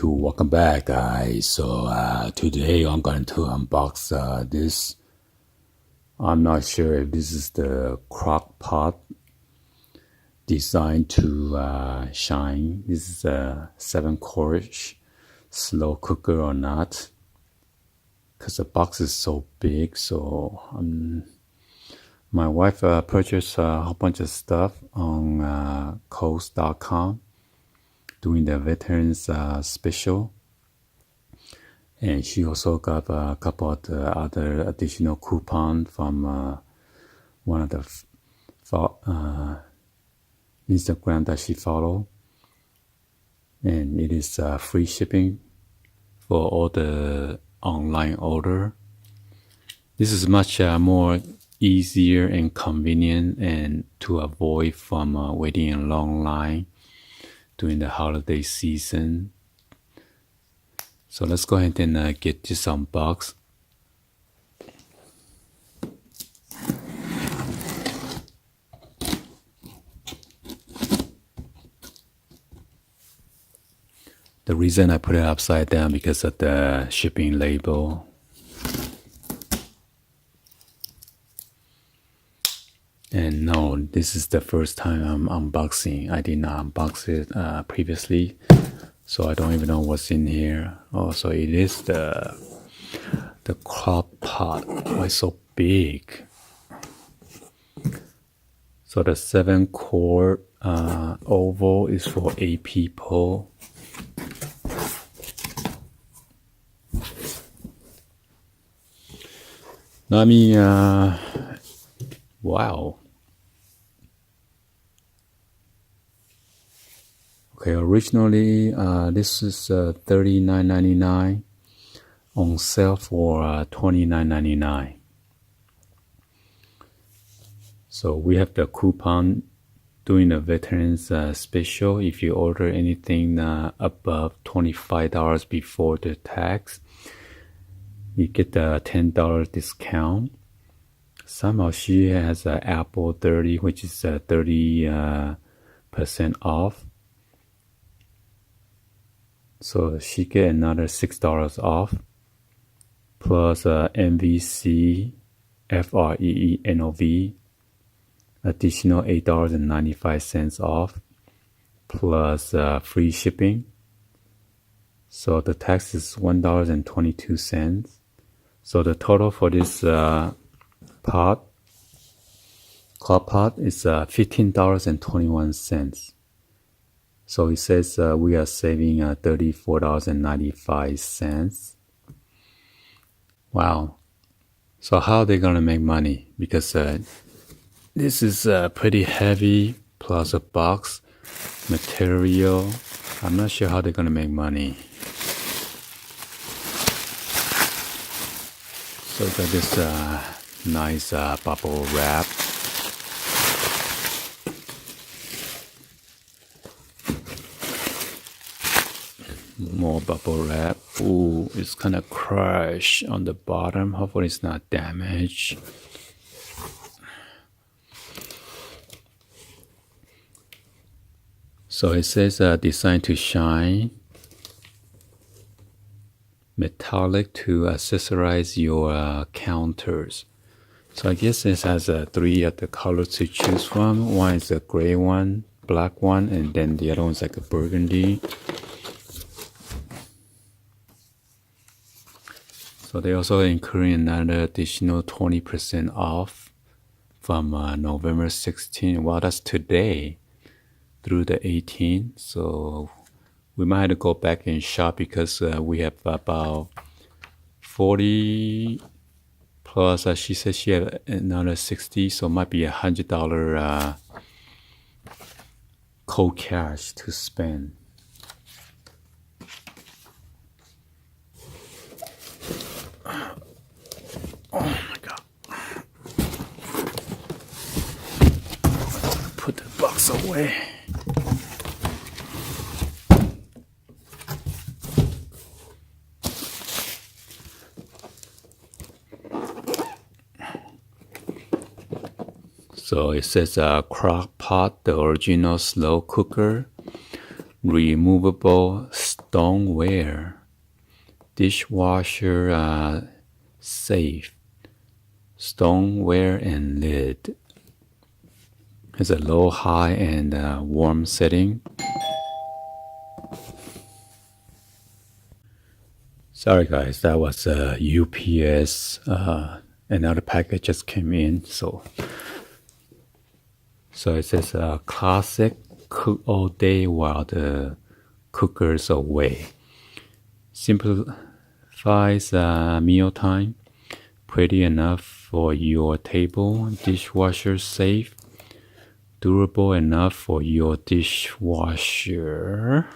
welcome back, guys. So today I'm going to unbox this. I'm not sure if this is the crock pot designed to shine. This is a 7-quart slow cooker or not, because the box is so big. So my wife purchased a whole bunch of stuff on KOHL'S.com doing the veterans special, and she also got a couple of the other additional coupon from one of the Instagram that she follow, and it is free shipping for all the online order. This is much more easier and convenient, and to avoid from waiting in a long line during the holiday season. So let's go ahead and get this unboxed. The reason I put it upside down because of the shipping label. And no, this is the first time I'm unboxing. I did not unbox it previously, so I don't even know what's in here. Oh, so it is the crock pot. Why so big? So the 7-quart oval is for 8 people. I mean, wow. Okay, originally this is $39.99, on sale for $29.99. So we have the coupon doing the veterans special. If you order anything above $25 before the tax, you get the $10 discount. Somehow she has Apple 30, which is 30% off. So she get another $6 off, plus MVC FREENOV, additional $8.95 off, plus free shipping. So the tax is $1.22. So the total for this crock pot is $15.21. So it says we are saving $34.95. Wow. So how are they going to make money? Because this is pretty heavy, plus a box material. I'm not sure how they're going to make money. So got this nice bubble wrap. More bubble wrap. Ooh, it's kind of crushed on the bottom. Hopefully it's not damaged. So it says designed to shine, metallic to accessorize your counters. So I guess this has 3 of the colors to choose from. One is a gray one, black one, and then the other one's like a burgundy. So they also including another additional 20% off from November 16th. Well, that's today through the 18th. So we might have to go back and shop because we have about 40 plus. She said she had another 60, so it might be $100 cold cash to spend. Oh my God. Put the box away. So it says crock pot, the original slow cooker, removable stoneware, dishwasher safe, stoneware and lid. Has a low, high, and warm setting. Sorry guys, that was UPS. Another package just came in, so it says classic, cook all day while the cooker's away. Simplifies mealtime, pretty enough for your table, dishwasher safe, durable enough for your dishwasher.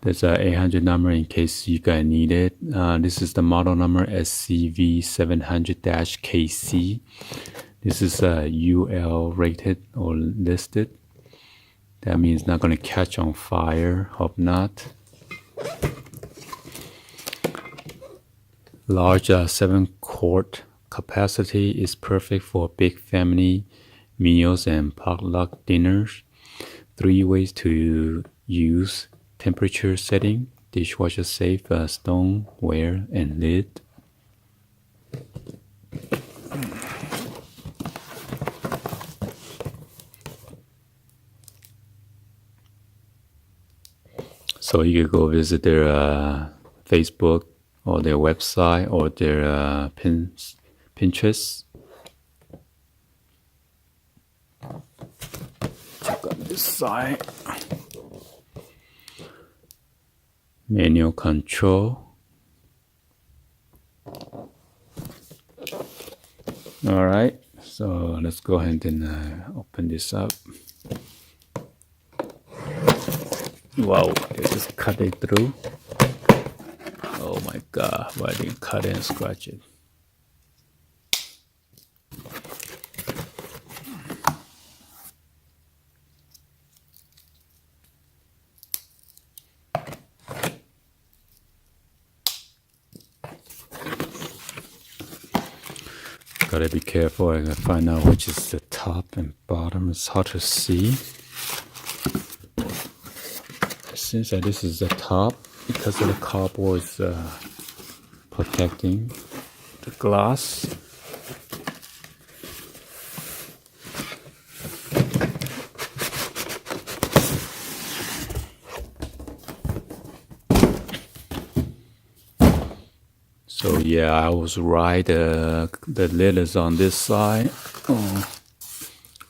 There's a 800 number in case you guys need it. This is the model number SCV700-KC. This is UL rated or listed. That means not going to catch on fire. Hope not. Large 7-quart capacity is perfect for big family meals and potluck dinners. 3 ways to use: temperature setting, dishwasher safe, stoneware, and lid. So you could go visit their Facebook or their website or their Pinterest. Check on this side. Manual control. All right, so let's go ahead and open this up. Wow, it just cut it through. Oh my god, why didn't you cut it and scratch it? Gotta be careful. I gotta find out which is the top and bottom. It's hard to see. It seems like this is the top because of the cardboard protecting the glass. So yeah, I was right. The lid is on this side.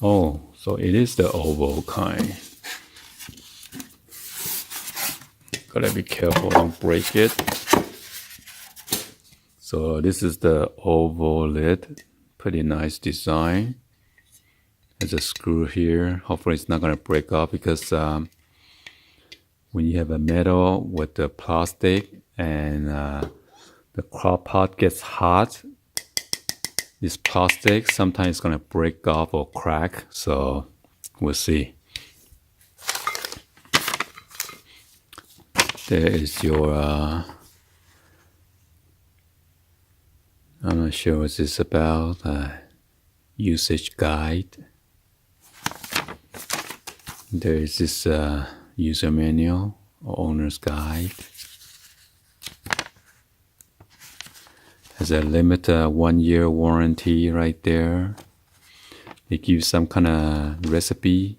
Oh, so it is the oval kind. Gotta be careful, don't break it. So this is the oval lid. Pretty nice design. There's a screw here. Hopefully it's not gonna break off because when you have a metal with the plastic and the crock pot gets hot, this plastic sometimes it's gonna break off or crack, so we'll see. There is your I'm not sure what this is about, usage guide. There is this user manual or owner's guide. Has a limited 1-year warranty right there. They give some kind of recipe: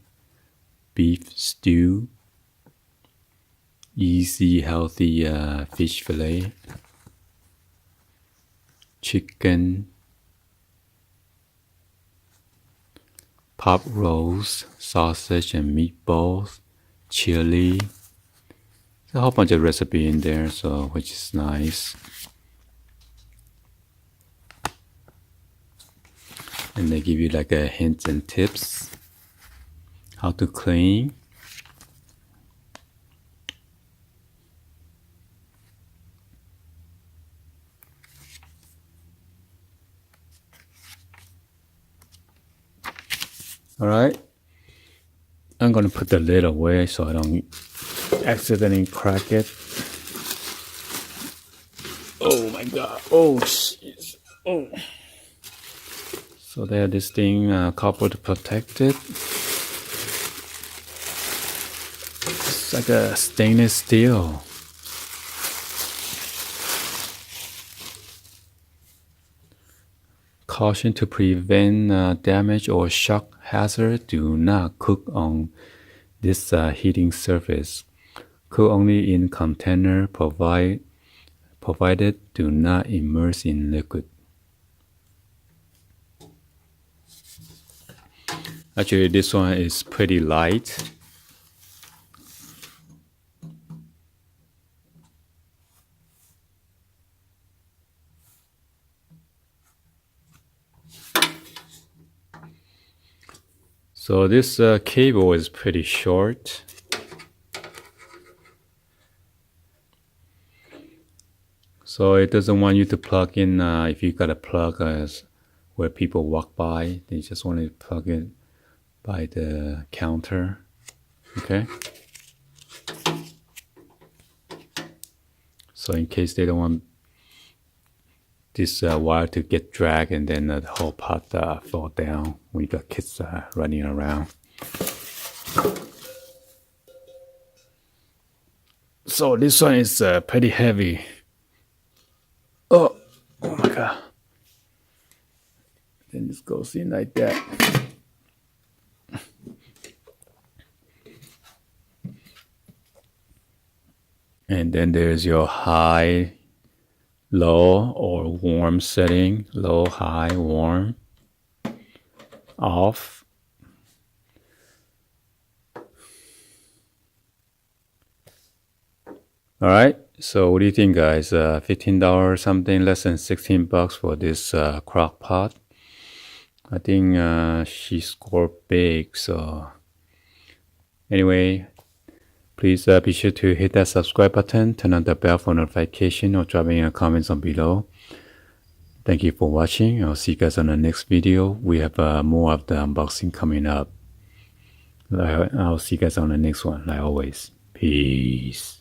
beef stew, easy healthy fish fillet, chicken, pot rolls, sausage and meatballs, chili. There's a whole bunch of recipe in there, so which is nice. And they give you like a hints and tips how to clean. All right, I'm gonna put the lid away so I don't accidentally crack it. Oh my god! Oh jeez! Oh. So they have this thing, copper to protect it. It's like a stainless steel. Caution to prevent damage or shock hazard. Do not cook on this heating surface. Cook only in container provided do not immerse in liquid. Actually, this one is pretty light. So this cable is pretty short. So it doesn't want you to plug in, if you got a plug where people walk by, they just want to plug it by the counter, okay? So in case they don't want this wire to get dragged and then the whole pot fall down when you got kids running around. So this one is pretty heavy. Oh my god. Then this goes in like that. And then there's your high, low, or warm setting. Low, high, warm, off. All right. So what do you think, guys? $15 something, less than $16 for this crock pot. I think she scored big. So anyway, please be sure to hit that subscribe button, turn on the bell for notification, or drop in your comments on below. Thank you for watching. I'll see you guys on the next video. We have more of the unboxing coming up. I'll see you guys on the next one, like always. Peace.